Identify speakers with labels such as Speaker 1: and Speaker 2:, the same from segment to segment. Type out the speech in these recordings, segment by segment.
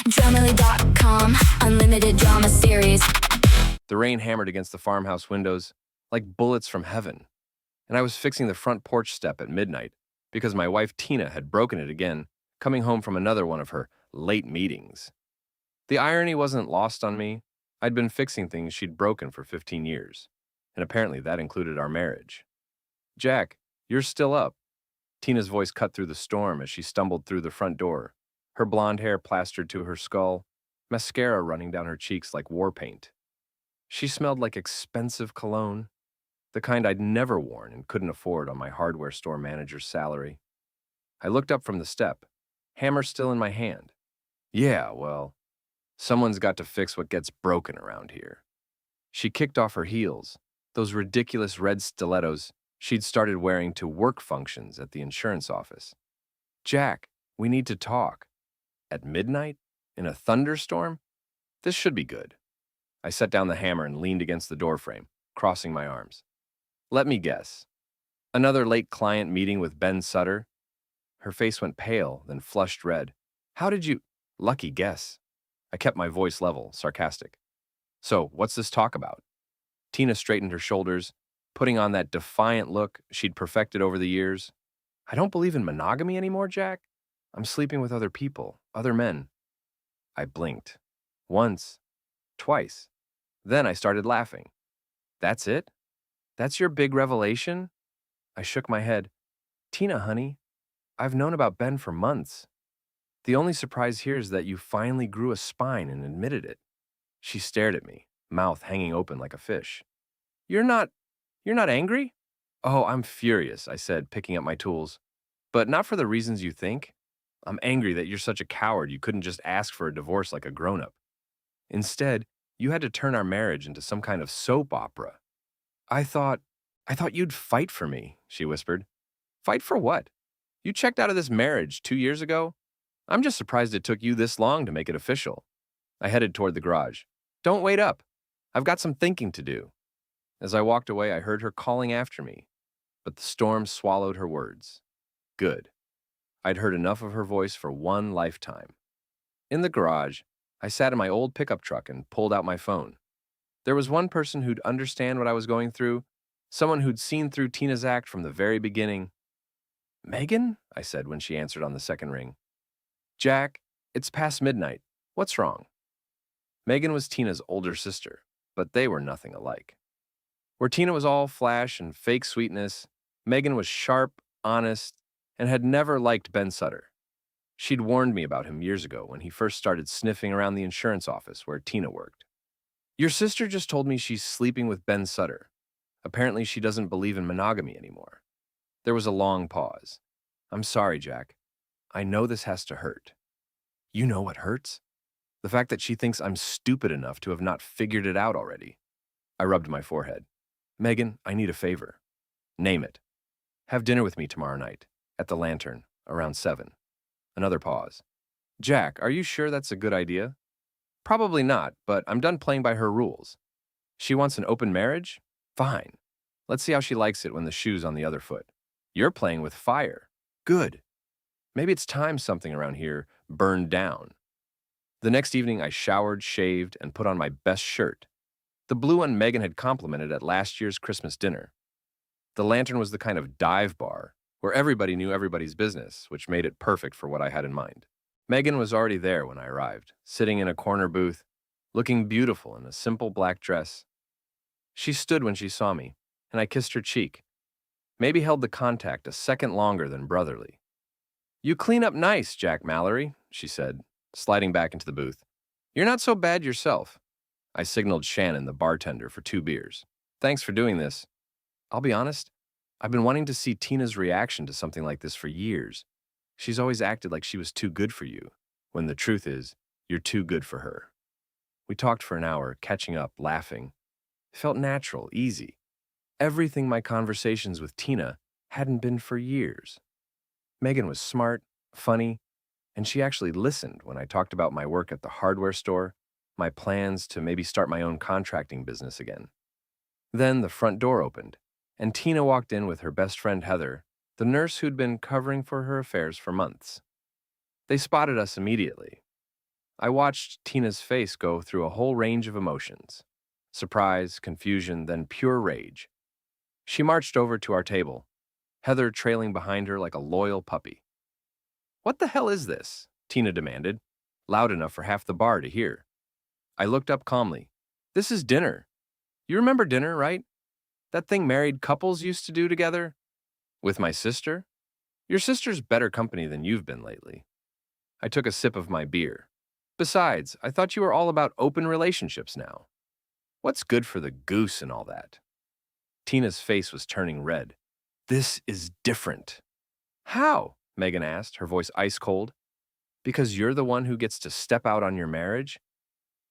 Speaker 1: Dramily.com, unlimited drama series.
Speaker 2: The rain hammered against the farmhouse windows like bullets from heaven, and I was fixing the front porch step at midnight because my wife Tina had broken it again, coming home from another one of her late meetings. The irony wasn't lost on me. I'd been fixing things she'd broken for 15 years, and apparently that included our marriage. "Jack, you're still up." Tina's voice cut through the storm as she stumbled through the front door, her blonde hair plastered to her skull, mascara running down her cheeks like war paint. She smelled like expensive cologne, the kind I'd never worn and couldn't afford on my hardware store manager's salary. I looked up from the step, hammer still in my hand. Yeah, well, someone's got to fix what gets broken around here. She kicked off her heels, those ridiculous red stilettos she'd started wearing to work functions at the insurance office. "Jack, we need to talk." At midnight? In a thunderstorm? This should be good. I set down the hammer and leaned against the doorframe, crossing my arms. Let me guess. Another late client meeting with Ben Sutter? Her face went pale, then flushed red. "How did you—" "Lucky guess." I kept my voice level, sarcastic. "So, what's this talk about?" Tina straightened her shoulders, putting on that defiant look she'd perfected over the years. "I don't believe in monogamy anymore, Jack. I'm sleeping with other people, other men." I blinked. Once. Twice. Then I started laughing. "That's it? That's your big revelation?" I shook my head. "Tina, honey, I've known about Ben for months. The only surprise here is that you finally grew a spine and admitted it." She stared at me, mouth hanging open like a fish. You're not angry?" "Oh, I'm furious," I said, picking up my tools. "But not for the reasons you think. I'm angry that you're such a coward you couldn't just ask for a divorce like a grown-up. Instead, you had to turn our marriage into some kind of soap opera." I thought you'd fight for me," she whispered. "Fight for what? You checked out of this marriage 2 years ago? I'm just surprised it took you this long to make it official." I headed toward the garage. "Don't wait up. I've got some thinking to do." As I walked away, I heard her calling after me, but the storm swallowed her words. Good. I'd heard enough of her voice for one lifetime. In the garage, I sat in my old pickup truck and pulled out my phone. There was one person who'd understand what I was going through, someone who'd seen through Tina's act from the very beginning. "Megan?" I said when she answered on the second ring. "Jack, it's past midnight. What's wrong?" Megan was Tina's older sister, but they were nothing alike. Where Tina was all flash and fake sweetness, Megan was sharp, honest, and had never liked Ben Sutter. She'd warned me about him years ago when he first started sniffing around the insurance office where Tina worked. "Your sister just told me she's sleeping with Ben Sutter. Apparently she doesn't believe in monogamy anymore." There was a long pause. "I'm sorry, Jack. I know this has to hurt." "You know what hurts? The fact that she thinks I'm stupid enough to have not figured it out already." I rubbed my forehead. "Megan, I need a favor." "Name it." "Have dinner with me tomorrow night, at the Lantern, around 7. Another pause. "Jack, are you sure that's a good idea?" "Probably not, but I'm done playing by her rules. She wants an open marriage? Fine. Let's see how she likes it when the shoe's on the other foot. You're playing with fire. Good. Maybe it's time something around here burned down." The next evening, I showered, shaved, and put on my best shirt, the blue one Megan had complimented at last year's Christmas dinner. The Lantern was the kind of dive bar where everybody knew everybody's business, which made it perfect for what I had in mind. Megan was already there when I arrived, sitting in a corner booth, looking beautiful in a simple black dress. She stood when she saw me, and I kissed her cheek, maybe held the contact a second longer than brotherly. "You clean up nice, Jack Mallory," she said, sliding back into the booth. "You're not so bad yourself." I signaled Shannon, the bartender, for 2 beers. "Thanks for doing this. I'll be honest, I've been wanting to see Tina's reaction to something like this for years. She's always acted like she was too good for you, when the truth is, you're too good for her." We talked for an hour, catching up, laughing. It felt natural, easy. Everything my conversations with Tina hadn't been for years. Megan was smart, funny, and she actually listened when I talked about my work at the hardware store, my plans to maybe start my own contracting business again. Then the front door opened, and Tina walked in with her best friend Heather, the nurse who'd been covering for her affairs for months. They spotted us immediately. I watched Tina's face go through a whole range of emotions: surprise, confusion, then pure rage. She marched over to our table, Heather trailing behind her like a loyal puppy. "What the hell is this?" Tina demanded, loud enough for half the bar to hear. I looked up calmly. "This is dinner. You remember dinner, right? That thing married couples used to do together? With my sister? Your sister's better company than you've been lately." I took a sip of my beer. "Besides, I thought you were all about open relationships now. What's good for the goose and all that?" Tina's face was turning red. "This is different." "How?" Megan asked, her voice ice cold. "Because you're the one who gets to step out on your marriage,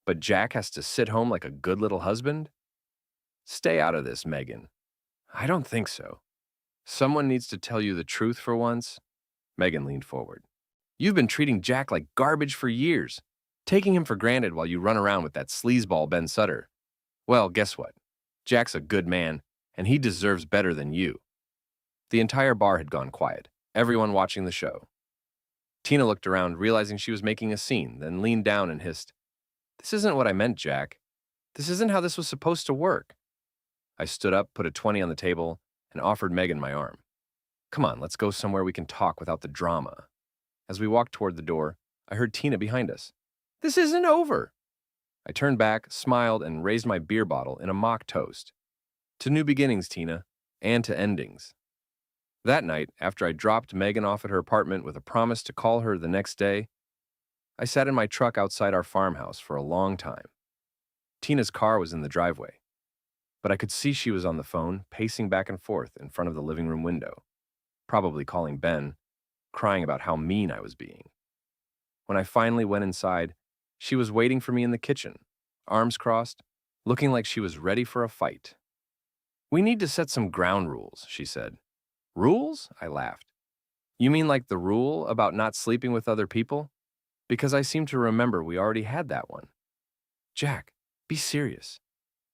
Speaker 2: but Jack has to sit home like a good little husband?" "Stay out of this, Megan." "I don't think so. Someone needs to tell you the truth for once." Megan leaned forward. "You've been treating Jack like garbage for years, taking him for granted while you run around with that sleazeball Ben Sutter. Well, guess what? Jack's a good man, and he deserves better than you." The entire bar had gone quiet, everyone watching the show. Tina looked around, realizing she was making a scene, then leaned down and hissed, "This isn't what I meant, Jack. This isn't how this was supposed to work." I stood up, put a 20 on the table, and offered Megan my arm. "Come on, let's go somewhere we can talk without the drama." As we walked toward the door, I heard Tina behind us. "This isn't over." I turned back, smiled, and raised my beer bottle in a mock toast. "To new beginnings, Tina, and to endings." That night, after I dropped Megan off at her apartment with a promise to call her the next day, I sat in my truck outside our farmhouse for a long time. Tina's car was in the driveway, but I could see she was on the phone, pacing back and forth in front of the living room window, probably calling Ben, crying about how mean I was being. When I finally went inside, she was waiting for me in the kitchen, arms crossed, looking like she was ready for a fight. "We need to set some ground rules," she said. "Rules?" I laughed. "You mean like the rule about not sleeping with other people? Because I seem to remember we already had that one." "Jack, be serious.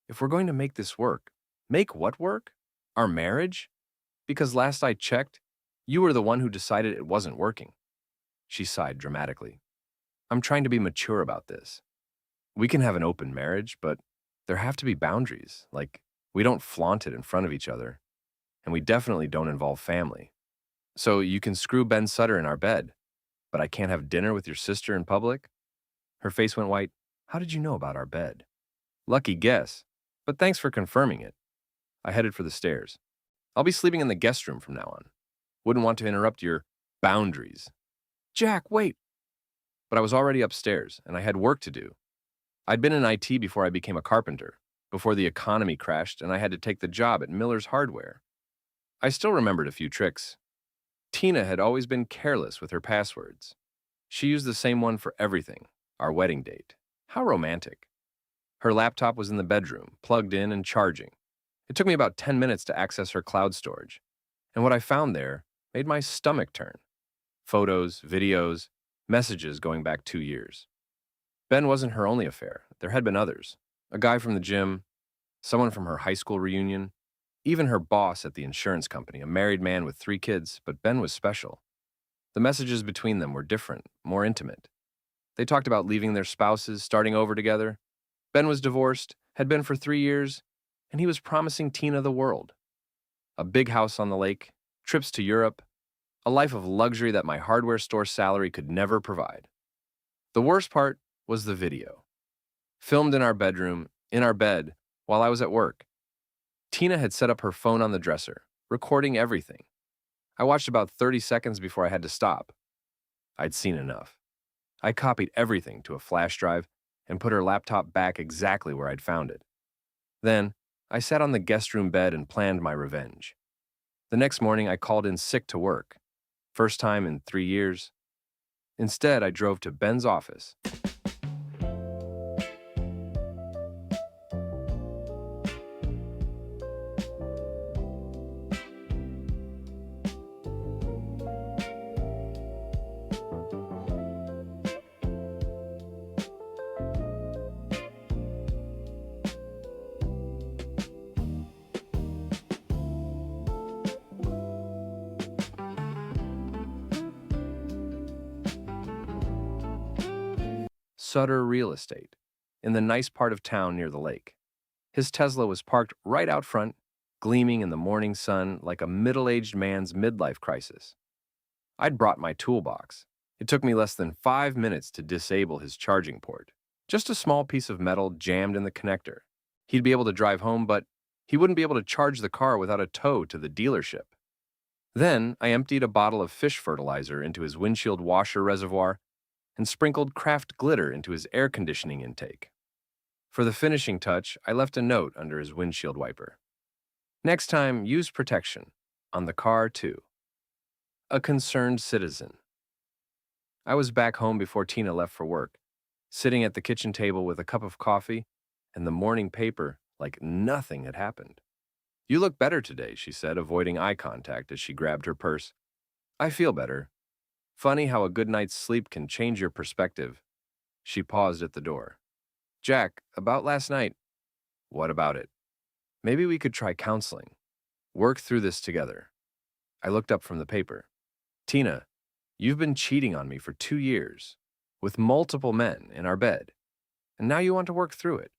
Speaker 2: If we're going to make this work, make what work? Our marriage? Because last I checked, you were the one who decided it wasn't working." She sighed dramatically. "I'm trying to be mature about this. We can have an open marriage, but there have to be boundaries, like we don't flaunt it in front of each other, and we definitely don't involve family. So you can screw Ben Sutter in our bed, but I can't have dinner with your sister in public?" Her face went white. "How did you know about our bed?" "Lucky guess, but thanks for confirming it." I headed for the stairs. "I'll be sleeping in the guest room from now on. Wouldn't want to interrupt your boundaries." "Jack, wait." But I was already upstairs, and I had work to do. I'd been in IT before I became a carpenter, before the economy crashed and I had to take the job at Miller's Hardware. I still remembered a few tricks. Tina had always been careless with her passwords. She used the same one for everything, our wedding date. How romantic. Her laptop was in the bedroom, plugged in and charging. It took me about 10 minutes to access her cloud storage, and what I found there made my stomach turn. Photos, videos, messages going back 2 years. Ben wasn't her only affair. There had been others. A guy from the gym, someone from her high school reunion, even her boss at the insurance company, a married man with 3 kids, but Ben was special. The messages between them were different, more intimate. They talked about leaving their spouses, starting over together. Ben was divorced, had been for 3 years, and he was promising Tina the world. A big house on the lake, trips to Europe, a life of luxury that my hardware store salary could never provide. The worst part was the video. Filmed in our bedroom, in our bed, while I was at work. Tina had set up her phone on the dresser, recording everything. I watched about 30 seconds before I had to stop. I'd seen enough. I copied everything to a flash drive and put her laptop back exactly where I'd found it. Then, I sat on the guest room bed and planned my revenge. The next morning, I called in sick to work. First time in 3 years. Instead, I drove to Ben's office. Sutter Real Estate, in the nice part of town near the lake. His Tesla was parked right out front, gleaming in the morning sun like a middle-aged man's midlife crisis. I'd brought my toolbox. It took me less than 5 minutes to disable his charging port. Just a small piece of metal jammed in the connector. He'd be able to drive home, but he wouldn't be able to charge the car without a tow to the dealership. Then I emptied a bottle of fish fertilizer into his windshield washer reservoir and sprinkled Kraft glitter into his air conditioning intake. For the finishing touch, I left a note under his windshield wiper. Next time, use protection. On the car, too. A concerned citizen. I was back home before Tina left for work, sitting at the kitchen table with a cup of coffee and the morning paper like nothing had happened. "You look better today," she said, avoiding eye contact as she grabbed her purse. "I feel better. Funny how a good night's sleep can change your perspective." She paused at the door. "Jack, about last night." "What about it?" "Maybe we could try counseling. Work through this together." I looked up from the paper. "Tina, you've been cheating on me for 2 years, with multiple men in our bed, and now you want to work through it."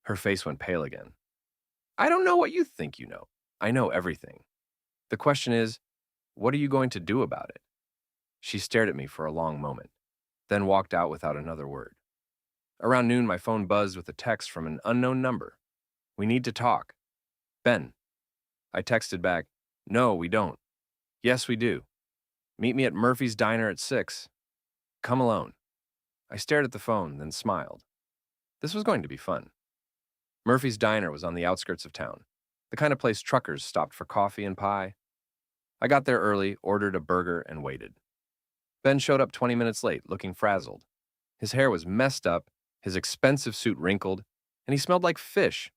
Speaker 2: Her face went pale again. "I don't know what you think you know. I know everything. The question is, what are you going to do about it?" She stared at me for a long moment, then walked out without another word. Around noon, my phone buzzed with a text from an unknown number. "We need to talk." "Ben." I texted back, "No, we don't." "Yes, we do. Meet me at Murphy's Diner at 6. Come alone." I stared at the phone, then smiled. This was going to be fun. Murphy's Diner was on the outskirts of town, the kind of place truckers stopped for coffee and pie. I got there early, ordered a burger, and waited. Ben showed up 20 minutes late, looking frazzled. His hair was messed up, his expensive suit wrinkled, and he smelled like fish.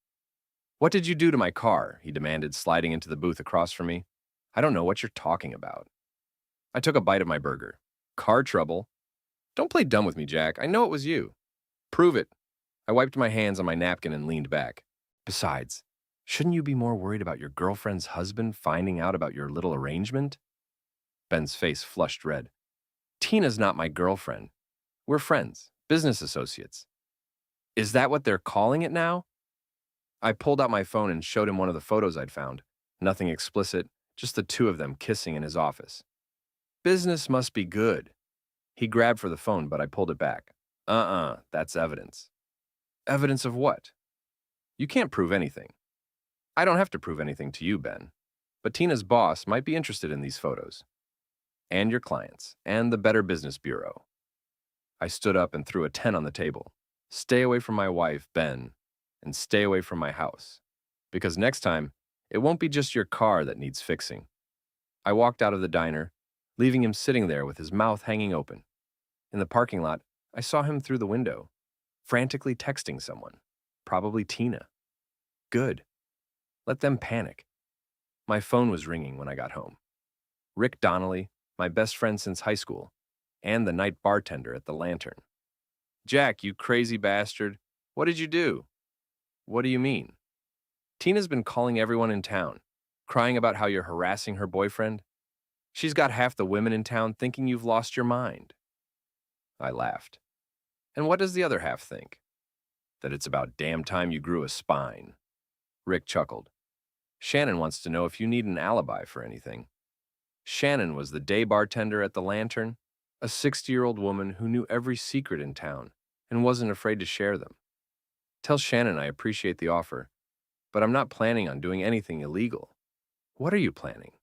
Speaker 2: "What did you do to my car?" he demanded, sliding into the booth across from me. "I don't know what you're talking about." I took a bite of my burger. "Car trouble? Don't play dumb with me, Jack. I know it was you." "Prove it." I wiped my hands on my napkin and leaned back. "Besides, shouldn't you be more worried about your girlfriend's husband finding out about your little arrangement?" Ben's face flushed red. "Tina's not my girlfriend. We're friends, business associates." "Is that what they're calling it now?" I pulled out my phone and showed him one of the photos I'd found. Nothing explicit, just the two of them kissing in his office. "Business must be good." He grabbed for the phone, but I pulled it back. That's evidence." "Evidence of what?" "You can't prove anything." "I don't have to prove anything to you, Ben. But Tina's boss might be interested in these photos. And your clients, and the Better Business Bureau." I stood up and threw a 10 on the table. "Stay away from my wife, Ben, and stay away from my house. Because next time, it won't be just your car that needs fixing." I walked out of the diner, leaving him sitting there with his mouth hanging open. In the parking lot, I saw him through the window, frantically texting someone, probably Tina. Good. Let them panic. My phone was ringing when I got home. Rick Donnelly, my best friend since high school, and the night bartender at the Lantern. "Jack, you crazy bastard. What did you do?" "What do you mean?" "Tina's been calling everyone in town, crying about how you're harassing her boyfriend. She's got half the women in town thinking you've lost your mind." I laughed. "And what does the other half think?" "That it's about damn time you grew a spine." Rick chuckled. "Shannon wants to know if you need an alibi for anything." Shannon was the day bartender at the Lantern, a 60-year-old woman who knew every secret in town and wasn't afraid to share them. "Tell Shannon I appreciate the offer, but I'm not planning on doing anything illegal." "What are you planning?"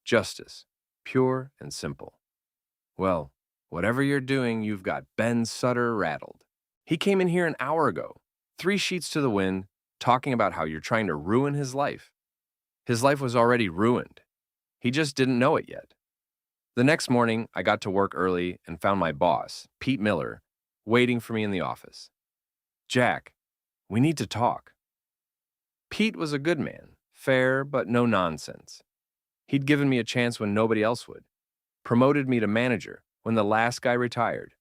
Speaker 2: "Justice, pure and simple." "Well, whatever you're doing, you've got Ben Sutter rattled. He came in here an hour ago, 3 sheets to the wind, talking about how you're trying to ruin his life. His life was already ruined. He just didn't know it yet." The next morning, I got to work early and found my boss, Pete Miller, waiting for me in the office. "Jack, we need to talk." Pete was a good man, fair but no nonsense. He'd given me a chance when nobody else would, promoted me to manager when the last guy retired.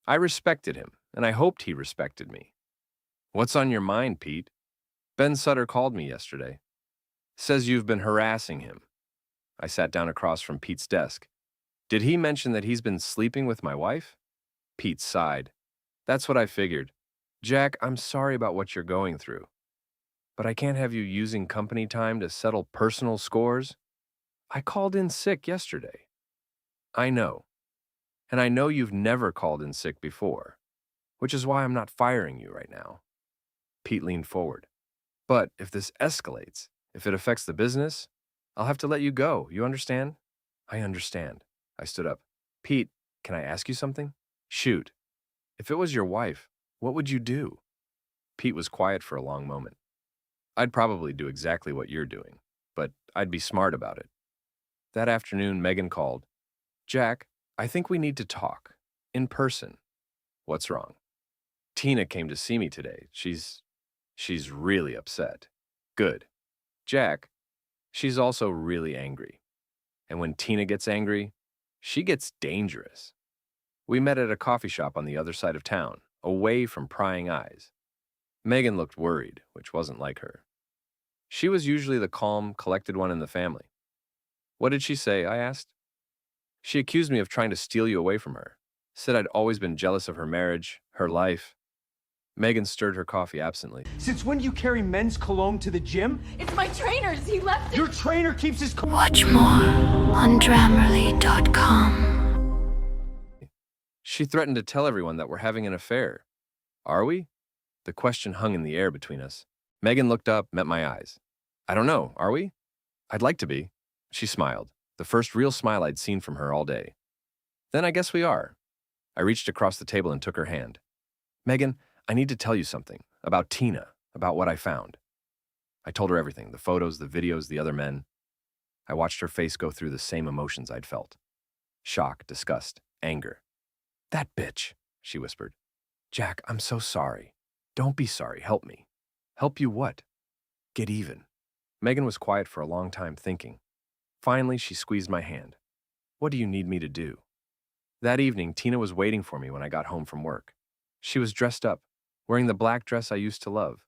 Speaker 2: I respected him, and I hoped he respected me. "What's on your mind, Pete?" "Ben Sutter called me yesterday. Says you've been harassing him." I sat down across from Pete's desk. "Did he mention that he's been sleeping with my wife?" Pete sighed. That's what I figured. Jack, I'm sorry about what you're going through, but I can't have you using company time to settle personal scores. I called in sick yesterday. I know, and I know you've never called in sick before, which is why I'm not firing you right now. Pete leaned forward. But if this escalates, if it affects the business, I'll have to let you go. You understand? I understand. I stood up. Pete, can I ask you something? Shoot. If it was your wife, what would you do? Pete was quiet for a long moment. I'd probably do exactly what you're doing, but I'd be smart about it. That afternoon, Megan called. Jack, I think we need to talk. In person. What's wrong? Tina came to see me today. She's really upset. Good. Jack, she's also really angry. And when Tina gets angry, she gets dangerous. We met at a coffee shop on the other side of town, away from prying eyes. Megan looked worried, which wasn't like her. She was usually the calm, collected one in the family. What did she say? I asked. She accused me of trying to steal you away from her. Said I'd always been jealous of her marriage, her life. Megan stirred her coffee absently.
Speaker 3: Since when do you carry men's cologne to the gym?
Speaker 4: It's my trainer's. He left it.
Speaker 3: Your trainer keeps his cologne.
Speaker 1: Watch more on Grammarly.com.
Speaker 2: She threatened to tell everyone that we're having an affair. Are we? The question hung in the air between us. Megan looked up, met my eyes. I don't know, are we? I'd like to be. She smiled, the first real smile I'd seen from her all day. Then I guess we are. I reached across the table and took her hand. Megan, I need to tell you something about Tina, about what I found. I told her everything, the photos, the videos, the other men. I watched her face go through the same emotions I'd felt. Shock, disgust, anger. That bitch, she whispered. Jack, I'm so sorry. Don't be sorry, help me. Help you what? Get even. Megan was quiet for a long time thinking. Finally, she squeezed my hand. What do you need me to do? That evening, Tina was waiting for me when I got home from work. She was dressed up, wearing the black dress I used to love,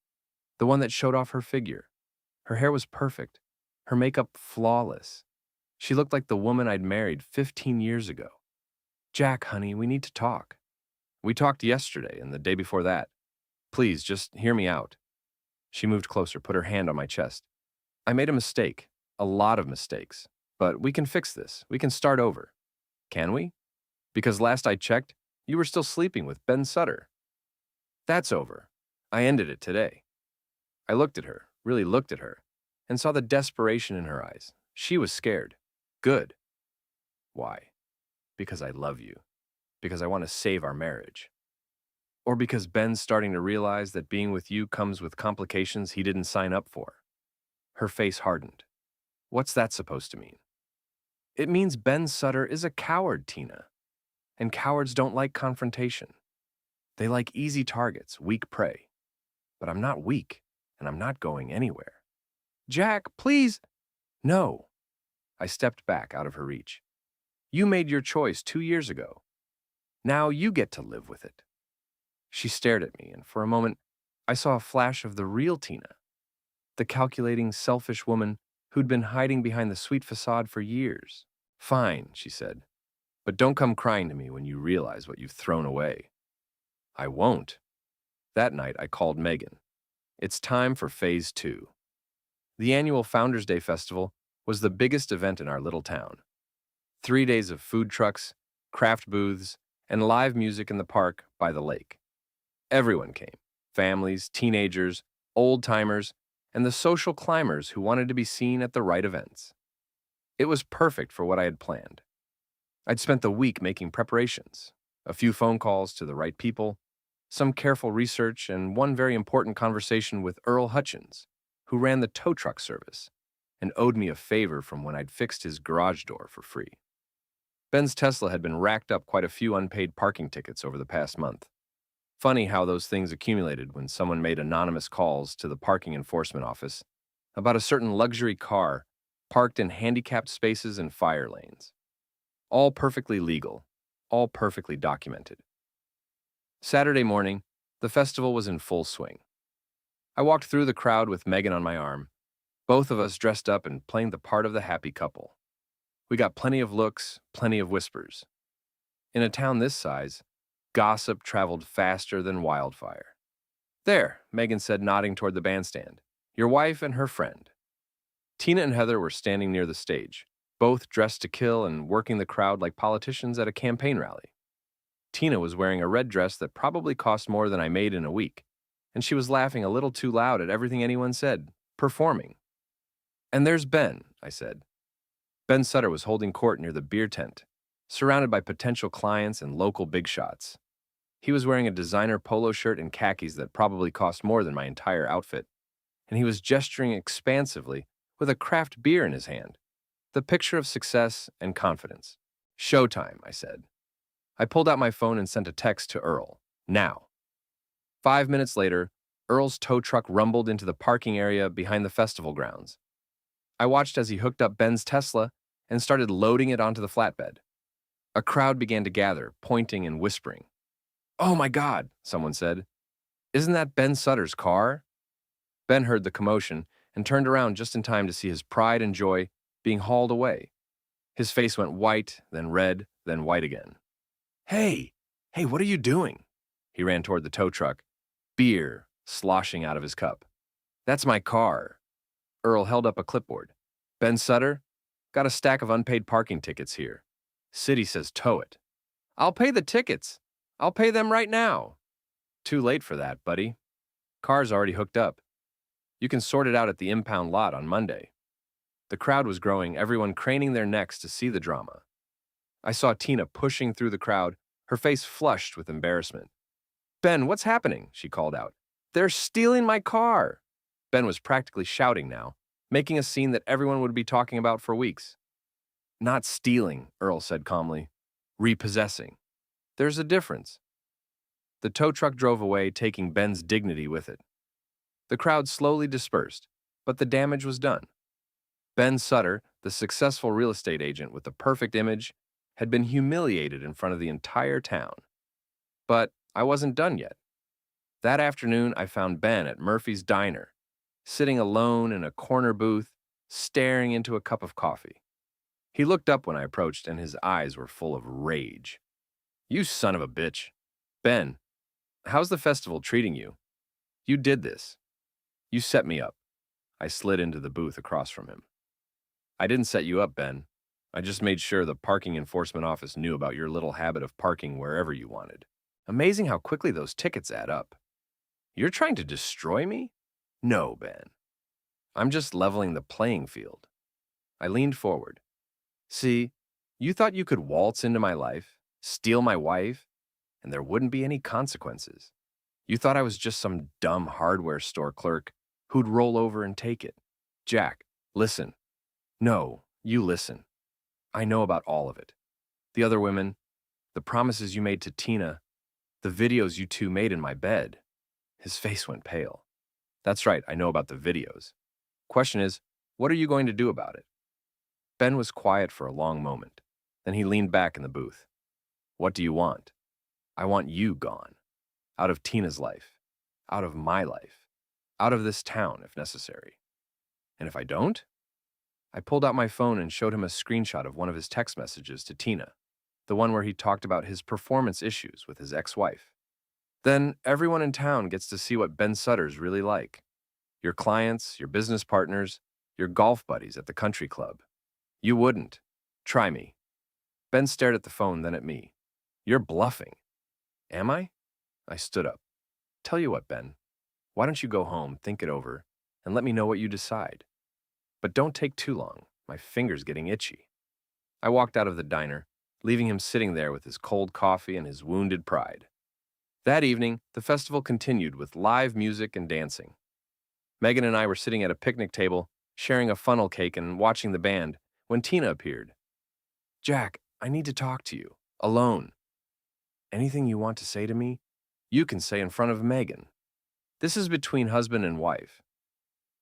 Speaker 2: the one that showed off her figure. Her hair was perfect, her makeup flawless. She looked like the woman I'd married 15 years ago. Jack, honey, we need to talk. We talked yesterday and the day before that. Please, just hear me out. She moved closer, put her hand on my chest. I made a mistake, a lot of mistakes, but we can fix this. We can start over. Can we? Because last I checked, you were still sleeping with Ben Sutter. That's over. I ended it today. I looked at her, really looked at her, and saw the desperation in her eyes. She was scared. Good. Why? Because I love you. Because I want to save our marriage. Or because Ben's starting to realize that being with you comes with complications he didn't sign up for. Her face hardened. What's that supposed to mean? It means Ben Sutter is a coward, Tina. And cowards don't like confrontation. They like easy targets, weak prey. But I'm not weak, and I'm not going anywhere. Jack, please. No. I stepped back out of her reach. You made your choice 2 years ago. Now you get to live with it. She stared at me, and for a moment, I saw a flash of the real Tina, the calculating, selfish woman who'd been hiding behind the sweet facade for years. Fine, she said, but don't come crying to me when you realize what you've thrown away. I won't. That night, I called Megan. It's time for Phase 2. The annual Founders Day Festival was the biggest event in our little town. 3 days of food trucks, craft booths, and live music in the park by the lake. Everyone came, families, teenagers, old-timers, and the social climbers who wanted to be seen at the right events. It was perfect for what I had planned. I'd spent the week making preparations, a few phone calls to the right people, some careful research, and one very important conversation with Earl Hutchins, who ran the tow truck service and owed me a favor from when I'd fixed his garage door for free. Ben's Tesla had been racked up quite a few unpaid parking tickets over the past month. Funny how those things accumulated when someone made anonymous calls to the parking enforcement office about a certain luxury car parked in handicapped spaces and fire lanes. All perfectly legal, all perfectly documented. Saturday morning, the festival was in full swing. I walked through the crowd with Megan on my arm, both of us dressed up and playing the part of the happy couple. We got plenty of looks, plenty of whispers. In a town this size, Gossip traveled faster than wildfire. There, Megan said, nodding toward the bandstand. Your wife and her friend. Tina and Heather were standing near the stage, both dressed to kill and working the crowd like politicians at a campaign rally. Tina was wearing a red dress that probably cost more than I made in a week, and she was laughing a little too loud at everything anyone said, performing. And there's Ben, I said. Ben Sutter was holding court near the beer tent, surrounded by potential clients and local big shots. He was wearing a designer polo shirt and khakis that probably cost more than my entire outfit, and he was gesturing expansively with a craft beer in his hand, the picture of success and confidence. Showtime, I said. I pulled out my phone and sent a text to Earl. Now. 5 minutes later, Earl's tow truck rumbled into the parking area behind the festival grounds. I watched as he hooked up Ben's Tesla and started loading it onto the flatbed. A crowd began to gather, pointing and whispering. Oh my God, someone said. Isn't that Ben Sutter's car? Ben heard the commotion and turned around just in time to see his pride and joy being hauled away. His face went white, then red, then white again. Hey, what are you doing? He ran toward the tow truck, beer sloshing out of his cup. That's my car. Earl held up a clipboard. Ben Sutter, got a stack of unpaid parking tickets here. City says tow it. I'll pay the tickets. I'll pay them right now. Too late for that, buddy. Car's already hooked up. You can sort it out at the impound lot on Monday. The crowd was growing, everyone craning their necks to see the drama. I saw Tina pushing through the crowd, her face flushed with embarrassment. Ben, what's happening? She called out. They're stealing my car. Ben was practically shouting now, making a scene that everyone would be talking about for weeks. Not stealing, Earl said calmly. Repossessing. There's a difference. The tow truck drove away, taking Ben's dignity with it. The crowd slowly dispersed, but the damage was done. Ben Sutter, the successful real estate agent with the perfect image, had been humiliated in front of the entire town. But I wasn't done yet. That afternoon, I found Ben at Murphy's Diner, sitting alone in a corner booth, staring into a cup of coffee. He looked up when I approached, and his eyes were full of rage. You son of a bitch. Ben, how's the festival treating you? You did this. You set me up. I slid into the booth across from him. I didn't set you up, Ben. I just made sure the parking enforcement office knew about your little habit of parking wherever you wanted. Amazing how quickly those tickets add up. You're trying to destroy me? No, Ben. I'm just leveling the playing field. I leaned forward. See, you thought you could waltz into my life, steal my wife, and there wouldn't be any consequences. You thought I was just some dumb hardware store clerk who'd roll over and take it. Jack, listen. No, you listen. I know about all of it. The other women, the promises you made to Tina, the videos you two made in my bed. His face went pale. That's right, I know about the videos. Question is, what are you going to do about it? Ben was quiet for a long moment. Then he leaned back in the booth. What do you want? I want you gone. Out of Tina's life. Out of my life. Out of this town, if necessary. And if I don't? I pulled out my phone and showed him a screenshot of one of his text messages to Tina, the one where he talked about his performance issues with his ex-wife. Then everyone in town gets to see what Ben Sutter's really like. Your clients, your business partners, your golf buddies at the country club. You wouldn't. Try me. Ben stared at the phone, then at me. You're bluffing. Am I? I stood up. Tell you what, Ben. Why don't you go home, think it over, and let me know what you decide. But don't take too long. My finger's getting itchy. I walked out of the diner, leaving him sitting there with his cold coffee and his wounded pride. That evening, the festival continued with live music and dancing. Megan and I were sitting at a picnic table, sharing a funnel cake and watching the band, when Tina appeared. Jack, I need to talk to you. Alone. Anything you want to say to me, you can say in front of Megan. This is between husband and wife.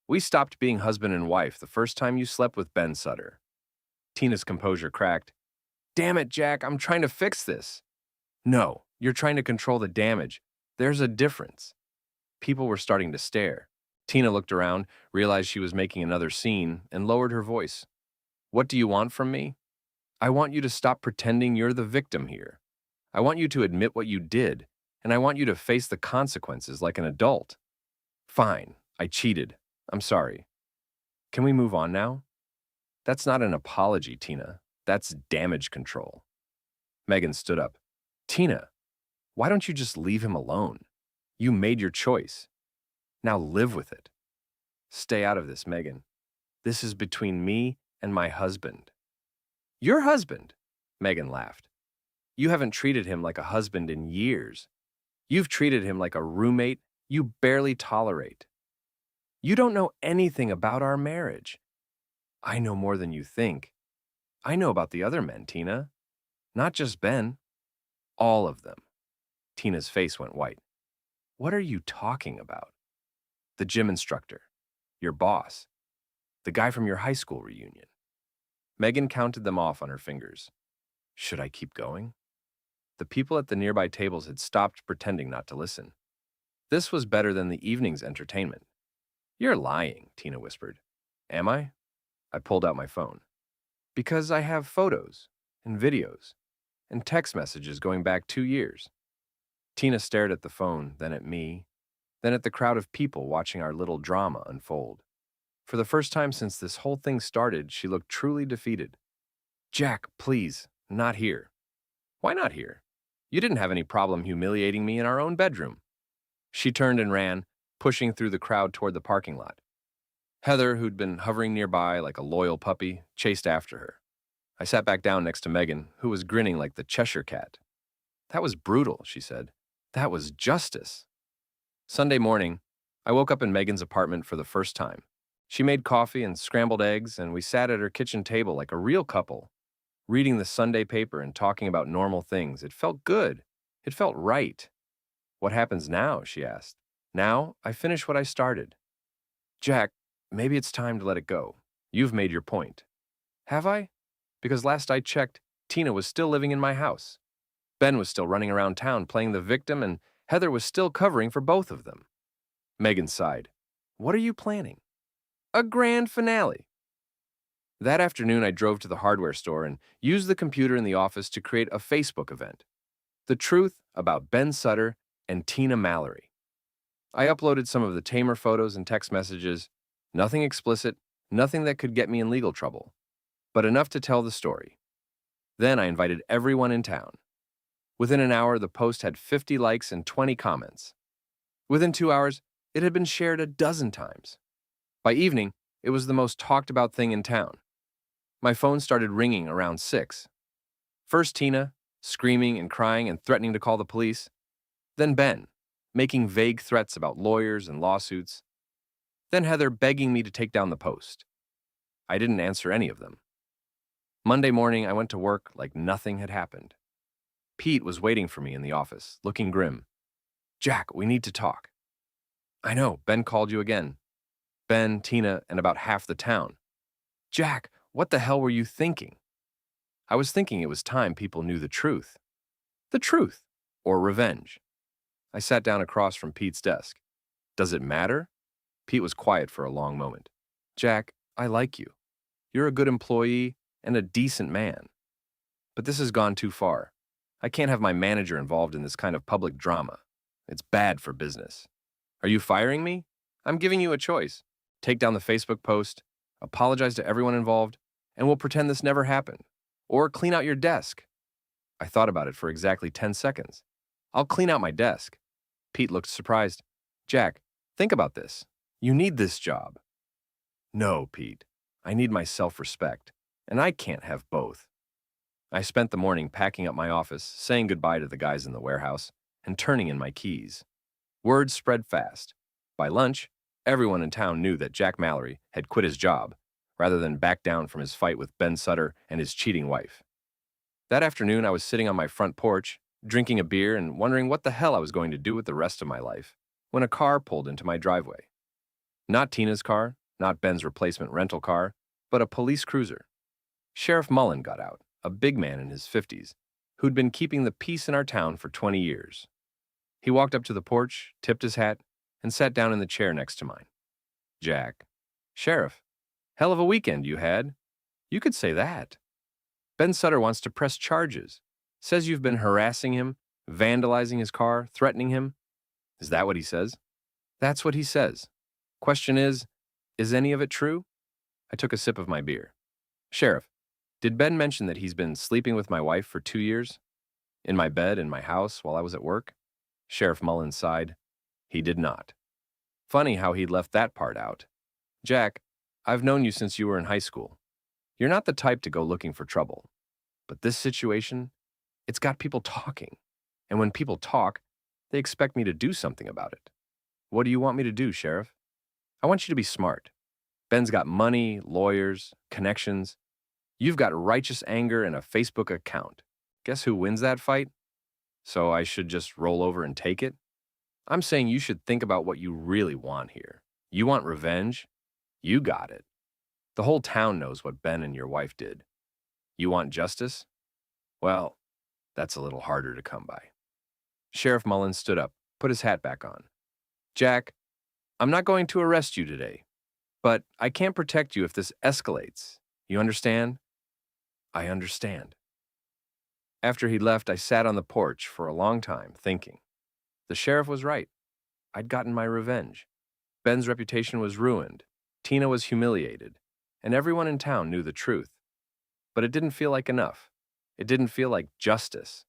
Speaker 2: We stopped being husband and wife the first time you slept with Ben Sutter. Tina's composure cracked. Damn it, Jack, I'm trying to fix this. No, you're trying to control the damage. There's a difference. People were starting to stare. Tina looked around, realized she was making another scene, and lowered her voice. What do you want from me? I want you to stop pretending you're the victim here. I want you to admit what you did, and I want you to face the consequences like an adult. Fine, I cheated. I'm sorry. Can we move on now? That's not an apology, Tina. That's damage control. Megan stood up. Tina, why don't you just leave him alone? You made your choice. Now live with it. Stay out of this, Megan. This is between me and my husband. Your husband? Megan laughed. You haven't treated him like a husband in years. You've treated him like a roommate you barely tolerate. You don't know anything about our marriage. I know more than you think. I know about the other men, Tina. Not just Ben. All of them. Tina's face went white. What are you talking about? The gym instructor. Your boss. The guy from your high school reunion. Megan counted them off on her fingers. Should I keep going? The people at the nearby tables had stopped pretending not to listen. This was better than the evening's entertainment. You're lying, Tina whispered. Am I? I pulled out my phone. Because I have photos and videos and text messages going back 2 years. Tina stared at the phone, then at me, then at the crowd of people watching our little drama unfold. For the first time since this whole thing started, she looked truly defeated. Jack, please, not here. Why not here? You didn't have any problem humiliating me in our own bedroom. She turned and ran, pushing through the crowd toward the parking lot. Heather, who'd been hovering nearby like a loyal puppy, chased after her. I sat back down next to Megan, who was grinning like the Cheshire Cat. That was brutal, she said. That was justice. Sunday morning, I woke up in Megan's apartment for the first time. She made coffee and scrambled eggs, and we sat at her kitchen table like a real couple, reading the Sunday paper and talking about normal things. It felt good. It felt right. What happens now? She asked. Now, I finish what I started. Jack, maybe it's time to let it go. You've made your point. Have I? Because last I checked, Tina was still living in my house. Ben was still running around town playing the victim, and Heather was still covering for both of them. Megan sighed. What are you planning? A grand finale. That afternoon, I drove to the hardware store and used the computer in the office to create a Facebook event. The truth about Ben Sutter and Tina Mallory. I uploaded some of the tamer photos and text messages, nothing explicit, nothing that could get me in legal trouble, but enough to tell the story. Then I invited everyone in town. Within an hour, the post had 50 likes and 20 comments. Within 2 hours, it had been shared a dozen times. By evening, it was the most talked about thing in town. My phone started ringing around 6. First Tina, screaming and crying and threatening to call the police. Then Ben, making vague threats about lawyers and lawsuits. Then Heather begging me to take down the post. I didn't answer any of them. Monday morning, I went to work like nothing had happened. Pete was waiting for me in the office, looking grim. Jack, we need to talk. I know, Ben called you again. Ben, Tina, and about half the town. Jack, what the hell were you thinking? I was thinking it was time people knew the truth. The truth, or revenge. I sat down across from Pete's desk. Does it matter? Pete was quiet for a long moment. Jack, I like you. You're a good employee and a decent man. But this has gone too far. I can't have my manager involved in this kind of public drama. It's bad for business. Are you firing me? I'm giving you a choice. Take down the Facebook post, apologize to everyone involved, and we'll pretend this never happened. Or clean out your desk. I thought about it for exactly 10 seconds. I'll clean out my desk. Pete looked surprised. Jack, think about this. You need this job. No, Pete. I need my self-respect, and I can't have both. I spent the morning packing up my office, saying goodbye to the guys in the warehouse, and turning in my keys. Word spread fast. By lunch, everyone in town knew that Jack Mallory had quit his job, rather than back down from his fight with Ben Sutter and his cheating wife. That afternoon, I was sitting on my front porch, drinking a beer and wondering what the hell I was going to do with the rest of my life, when a car pulled into my driveway. Not Tina's car, not Ben's replacement rental car, but a police cruiser. Sheriff Mullen got out, a big man in his 50s, who'd been keeping the peace in our town for 20 years. He walked up to the porch, tipped his hat, and sat down in the chair next to mine. Jack. Sheriff, hell of a weekend you had. You could say that. Ben Sutter wants to press charges. Says you've been harassing him, vandalizing his car, threatening him. Is that what he says? That's what he says. Question is any of it true? I took a sip of my beer. Sheriff, did Ben mention that he's been sleeping with my wife for 2 years? In my bed, in my house, while I was at work? Sheriff Mullins sighed. He did not. Funny how he'd left that part out. Jack, I've known you since you were in high school. You're not the type to go looking for trouble. But this situation, it's got people talking. And when people talk, they expect me to do something about it. What do you want me to do, Sheriff? I want you to be smart. Ben's got money, lawyers, connections. You've got righteous anger and a Facebook account. Guess who wins that fight? So I should just roll over and take it? I'm saying you should think about what you really want here. You want revenge? You got it. The whole town knows what Ben and your wife did. You want justice? Well, that's a little harder to come by. Sheriff Mullins stood up, put his hat back on. Jack, I'm not going to arrest you today, but I can't protect you if this escalates. You understand? I understand. After he left, I sat on the porch for a long time, thinking. The sheriff was right. I'd gotten my revenge. Ben's reputation was ruined. Tina was humiliated. And everyone in town knew the truth. But it didn't feel like enough. It didn't feel like justice.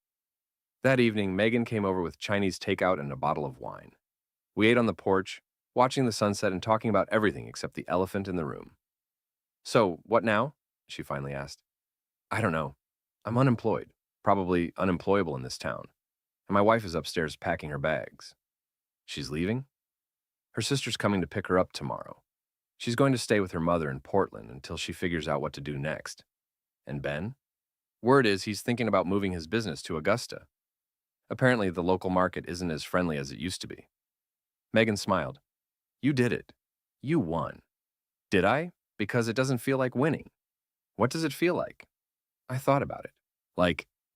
Speaker 2: That evening, Megan came over with Chinese takeout and a bottle of wine. We ate on the porch, watching the sunset and talking about everything except the elephant in the room. So, what now? She finally asked. I don't know. I'm unemployed, probably unemployable in this town. And my wife is upstairs packing her bags. She's leaving? Her sister's coming to pick her up tomorrow. She's going to stay with her mother in Portland until she figures out what to do next. And Ben? Word is he's thinking about moving his business to Augusta. Apparently, the local market isn't as friendly as it used to be. Megan smiled. You did it. You won. Did I? Because it doesn't feel like winning. What does it feel like? I thought about it. Like,